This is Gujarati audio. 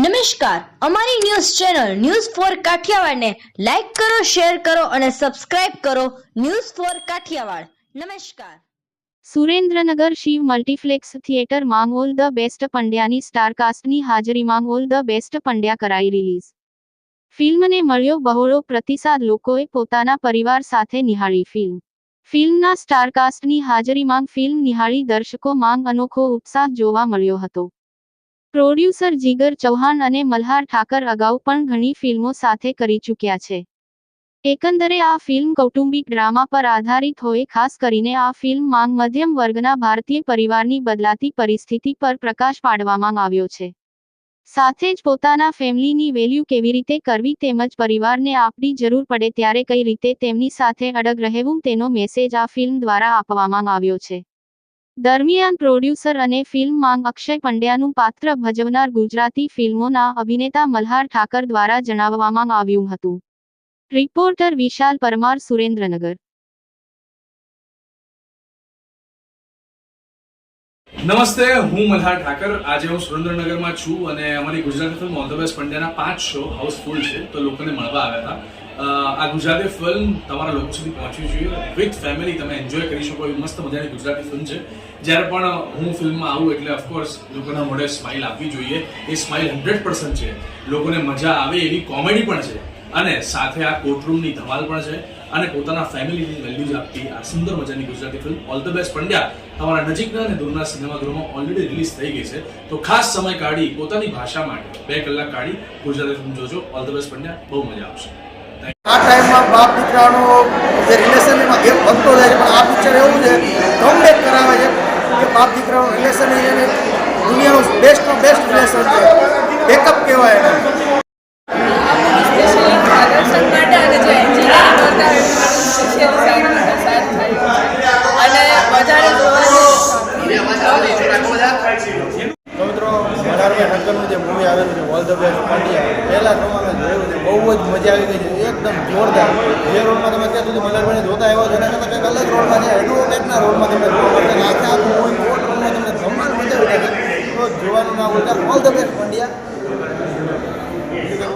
નમસ્કાર, અમારી ન્યૂઝ ચેનલ ન્યૂઝ ફોર કાઠિયાવાડને લાઈક કરો, શેર કરો અને સબસ્ક્રાઇબ કરો. News for Kathiawad. નમસ્કાર. સુરેન્દ્રનગર શિવ મલ્ટીપ્લેક્સ થિયેટર માંગ ઓલ ધ બેસ્ટ પંડ્યાની સ્ટારકાસ્ટની હાજરીમાં ઓલ ધ બેસ્ટ પંડ્યા કરાઈ રિલીઝ. ફિલ્મને મળ્યો બહોળો પ્રતિસાદ. લોકોએ પોતાના પરિવાર સાથે નિહાળી ફિલ્મ. ફિલ્મના સ્ટારકાસ્ટની હાજરીમાં ફિલ્મ નિહાળી દર્શકો માંગ અનોખો ઉત્સાહ જોવા મળ્યો હતો. પ્રોડ્યુસર જીગર ચૌહાણ અને મલ્હાર ઠાકર અગાઉ પણ ઘણી ફિલ્મો સાથે કરી ચૂક્યા છે. એકંદરે આ ફિલ્મ કૌટુંબિક ડ્રામા પર આધારિત હોય. ખાસ કરીને આ ફિલ્મ માંગ મધ્યમ વર્ગના ભારતીય પરિવારની બદલાતી પરિસ્થિતિ પર પ્રકાશ પાડવામાં આવ્યો છે. સાથે જ પોતાના ફેમિલીની વેલ્યુ કેવી રીતે કરવી તેમજ પરિવારને આપણી જરૂર પડે ત્યારે કઈ રીતે તેમની સાથે અડગ રહેવું તેનો મેસેજ આ ફિલ્મ દ્વારા આપવામાં આવ્યો છે. દરમિયાન પ્રોડ્યુસર અને ફિલ્મ માંગ અક્ષય પંડ્યાનું પાત્ર ભજવનાર ગુજરાતી ફિલ્મોના અભિનેતા મલ્હાર ઠાકર દ્વારા જણાવવામાં આવ્યું હતું. રિપોર્ટર વિશાલ પરમાર, સુરેન્દ્રનગર. નમસ્તે, હું મલ્હાર ઠાકર. આજે હું સુરેન્દ્રનગરમાં છું અને અમારી Gujarati film all the best પંડ્યાના 5 શો હાઉસફુલ છે, તો લોકોને મળવા આવ્યા હતા. આ ગુજરાતી ફિલ્મ તમારા લોકો સુધી પહોંચવી જોઈએ. વિથ ફેમિલી તમે એન્જોય કરી શકો એવી મસ્ત મજાની ગુજરાતી ફિલ્મ છે. જ્યારે પણ હું ફિલ્મમાં આવું એટલે ઓફકોર્સ લોકોના મોઢે સ્માઇલ આપવી જોઈએ. એ સ્માઇલ 100% છે. લોકોને મજા આવે એવી કોમેડી પણ છે અને સાથે આ કોર્ટરૂમની ધમાલ પણ છે અને પોતાના ફેમિલીની વેલ્યુઝ આપતી આ સુંદર મજાની Gujarati film all the best Pandya તમારા નજીકના અને દૂરના સિનેમાગૃહમાં ઓલરેડી રિલીઝ થઈ ગઈ છે. તો ખાસ સમય કાઢી પોતાની ભાષા માટે 2 કલાક કાઢી ગુજરાતી ફિલ્મ જોજો. All the best Pandya. બહુ મજા આવશે. આ ટાઈમમાં બાપ દીકરાનો જે રિલેશનમાં ગેપ વધતો જાય છે, પણ આ પિક્ચર એવું છે કમબેક કરાવે છે કે બાપ દીકરાનું રિલેશન એ દુનિયાનું બેસ્ટમાં બેસ્ટ રિલેશન છે. બેકઅપ કહેવાય એને. નગરનું જે મૂવી આવેલું છે ઓલ ધ બેસ્ટ પંડ્યા, પહેલા પ્રમાણે જોયું છે, બહુ જ મજા આવી ગઈ છે. એકદમ જોરદાર. જે રોલમાં તમે ક્યાં સુધી મલ્હારભાઈને જોતા આવ્યો છો એના કરતાં કંઈક અલગ રોલમાં છે. એડવોકેટના રોલમાં તમને જોવા મળશે. આખા આખું મૂવી કોર્ટ રોલમાં તમને ધમાલ મજા આવી જાય. તો જોવાનું ના ભૂલતા. All the best Pandya.